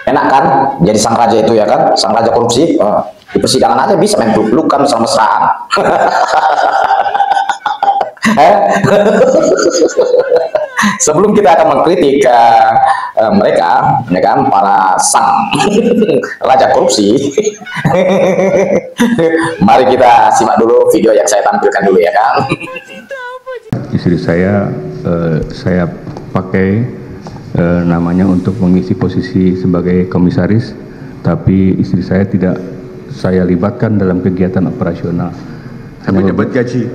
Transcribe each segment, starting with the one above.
Enak kan jadi sang raja itu ya kan, sang raja korupsi. Di persidangan aja bisa main peluk-pelukan mesra-mesraan. Sebelum kita akan mengkritik mereka, ya kan, para sang raja korupsi, mari kita simak dulu video yang saya tampilkan dulu ya kan. Istri saya pakai namanya untuk mengisi posisi sebagai komisaris, tapi istri saya tidak saya libatkan dalam kegiatan operasional. Tapi dapat gaji?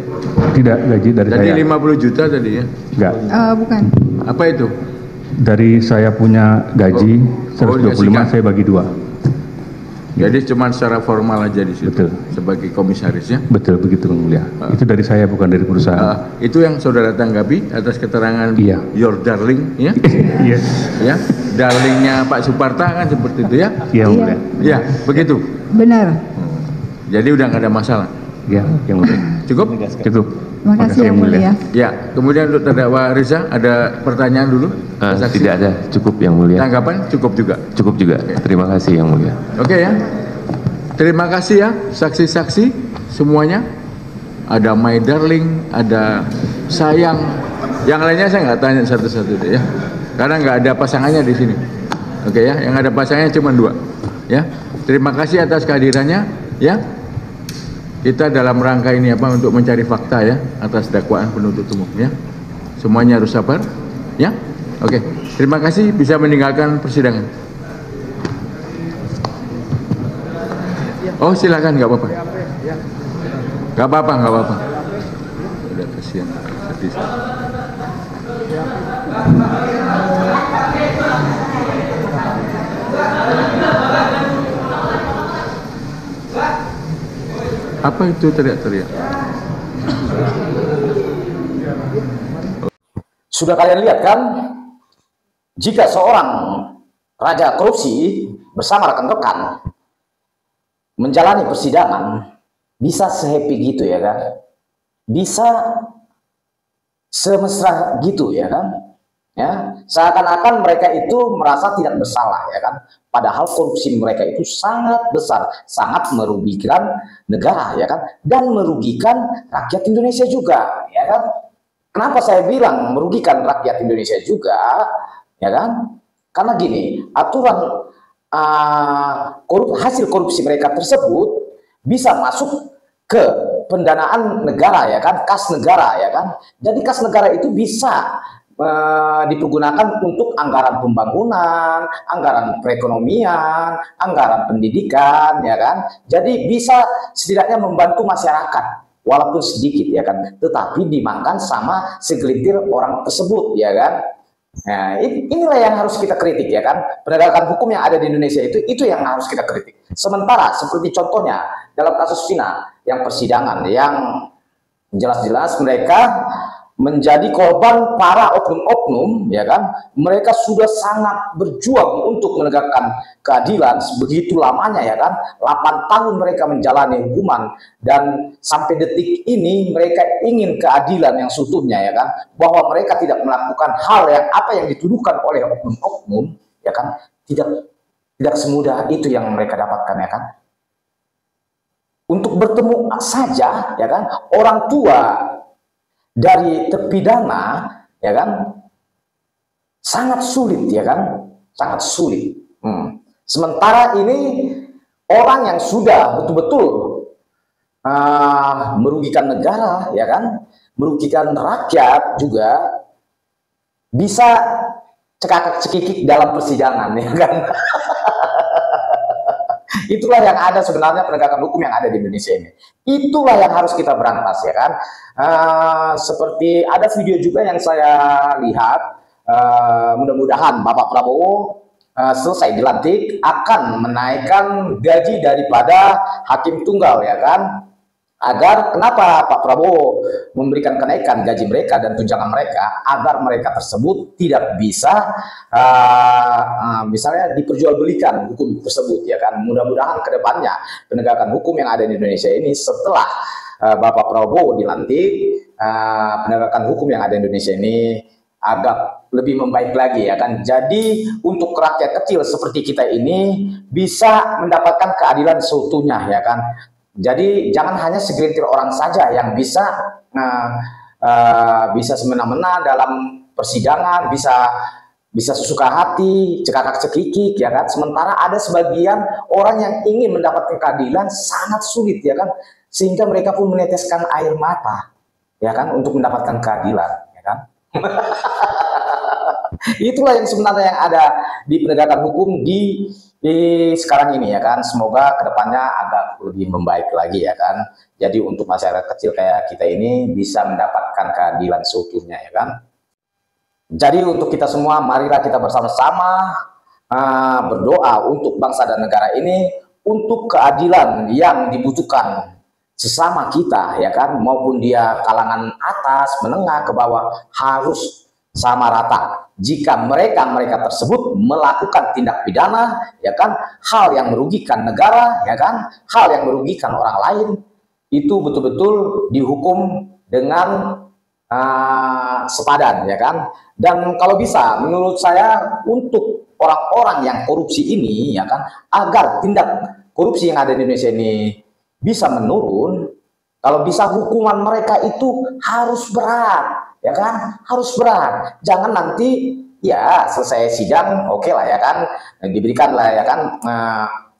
Tidak, gaji dari tadi saya. Tadi 50 juta tadi ya? Enggak. Bukan. Apa itu? Dari saya punya gaji 125, saya bagi 2. Jadi cuma secara formal aja di situ. Betul. Sebagai komisaris ya? Betul, begitu Yang Mulia. Itu dari saya, bukan dari perusahaan. Itu yang saudara tanggapi atas keterangan your darling ya? Yes. Ya, darlingnya Pak Suparta kan seperti itu ya? Iya, Yang Mulia. Ya, begitu? Benar. Jadi udah nggak ada masalah? Ya, Yang Mulia. Cukup? Cukup. Terima kasih Yang Mulia. Ya, kemudian untuk terdakwa Reza ada pertanyaan dulu? Tidak ada, cukup Yang Mulia. Tanggapan cukup juga? Cukup juga. Terima kasih Yang Mulia. Oke ya. Terima kasih ya saksi-saksi semuanya. Ada my darling, ada sayang. Yang lainnya saya nggak tanya satu-satu deh ya. Karena nggak ada pasangannya di sini. Oke ya, yang ada pasangannya cuma 2. Ya. Terima kasih atas kehadirannya ya. Kita dalam rangka ini apa untuk mencari fakta ya atas dakwaan penuntut umum ya. Semuanya harus sabar ya. Oke. Terima kasih, bisa meninggalkan persidangan. Oh silakan, nggak apa-apa. Nggak apa-apa, nggak apa-apa. Udah kasihan, sedih. Apa itu teriak-teriak? Sudah kalian lihat kan, jika seorang raja korupsi bersama rekan-rekan menjalani persidangan, bisa sehappy gitu ya kan, bisa semesra gitu ya kan, ya seakan-akan mereka itu merasa tidak bersalah ya kan, padahal korupsi mereka itu sangat besar, sangat merugikan negara ya kan, dan merugikan rakyat Indonesia juga ya kan. Kenapa saya bilang merugikan rakyat Indonesia juga ya kan, karena gini, aturan hasil korupsi mereka tersebut bisa masuk ke pendanaan negara ya kan, kas negara ya kan. Jadi kas negara itu bisa dipergunakan untuk anggaran pembangunan, anggaran perekonomian, anggaran pendidikan ya kan. Jadi bisa setidaknya membantu masyarakat walaupun sedikit ya kan, tetapi dimakan sama segelintir orang tersebut ya kan. Nah, inilah yang harus kita kritik ya kan, penegakan hukum yang ada di Indonesia itu yang harus kita kritik. Sementara seperti contohnya dalam kasus Vina yang persidangan yang jelas-jelas mereka menjadi korban para oknum-oknum ya kan, mereka sudah sangat berjuang untuk menegakkan keadilan begitu lamanya ya kan, 8 tahun mereka menjalani hukuman dan sampai detik ini mereka ingin keadilan yang seutuhnya ya kan, bahwa mereka tidak melakukan hal yang apa yang dituduhkan oleh oknum-oknum ya kan, tidak semudah itu yang mereka dapatkan ya kan. Untuk bertemu saja ya kan, orang tua dari terpidana ya kan sangat sulit ya kan, sangat sulit. Sementara ini orang yang sudah betul-betul merugikan negara ya kan, merugikan rakyat juga bisa cekakak-cekikik dalam persidangan ya kan. Itulah yang ada sebenarnya penegakan hukum yang ada di Indonesia ini. Itulah yang harus kita berantas ya kan. Seperti ada video juga yang saya lihat, mudah-mudahan Bapak Prabowo selesai dilantik akan menaikkan gaji daripada hakim tunggal ya kan. Agar kenapa Pak Prabowo memberikan kenaikan gaji mereka dan tunjangan mereka, agar mereka tersebut tidak bisa misalnya diperjualbelikan hukum tersebut ya kan. Mudah-mudahan kedepannya penegakan hukum yang ada di Indonesia ini setelah Bapak Prabowo dilantik penegakan hukum yang ada di Indonesia ini agak lebih membaik lagi ya kan. Jadi untuk rakyat kecil seperti kita ini bisa mendapatkan keadilan seutuhnya ya kan. Jadi jangan hanya segelintir orang saja yang bisa bisa semena-mena dalam persidangan, bisa sesuka hati, cekakak cekikik ya kan. Sementara ada sebagian orang yang ingin mendapatkan keadilan sangat sulit ya kan, sehingga mereka pun meneteskan air mata ya kan untuk mendapatkan keadilan ya kan. Itulah yang sebenarnya yang ada di penegakan hukum di sekarang ini ya kan. Semoga kedepannya agak lebih membaik lagi ya kan. Jadi untuk masyarakat kecil kayak kita ini bisa mendapatkan keadilan seutuhnya ya kan. Jadi untuk kita semua, marilah kita bersama-sama berdoa untuk bangsa dan negara ini, untuk keadilan yang dibutuhkan sesama kita ya kan, maupun dia kalangan atas, menengah, ke bawah, harus sama rata. Jika mereka tersebut melakukan tindak pidana ya kan, hal yang merugikan negara ya kan, hal yang merugikan orang lain, itu betul-betul dihukum dengan sepadan ya kan. Dan kalau bisa, menurut saya, untuk orang-orang yang korupsi ini ya kan, agar tindak korupsi yang ada di Indonesia ini bisa menurun, kalau bisa hukuman mereka itu harus berat ya kan, harus berat. Jangan nanti ya selesai sidang oke lah ya kan, diberikan lah ya kan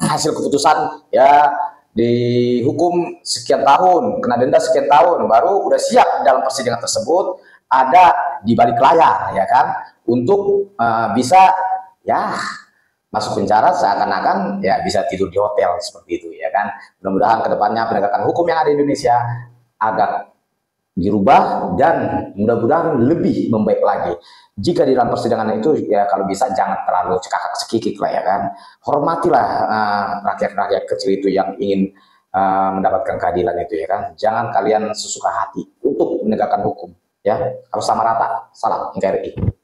hasil keputusan ya, dihukum sekian tahun, kena denda sekian tahun, baru udah siap dalam persidangan tersebut ada di balik layar ya kan, untuk bisa ya masuk penjara seakan-akan ya bisa tidur di hotel seperti itu ya kan. Mudah-mudahan kedepannya penegakan hukum yang ada di Indonesia agak dirubah dan mudah-mudahan lebih membaik lagi. Jika di dalam persidangan itu ya kalau bisa jangan terlalu cekakak cekikik lah ya kan. Hormatilah rakyat-rakyat kecil itu yang ingin mendapatkan keadilan itu ya kan. Jangan kalian sesuka hati untuk menegakkan hukum ya. Harus sama rata. Salam NKRI.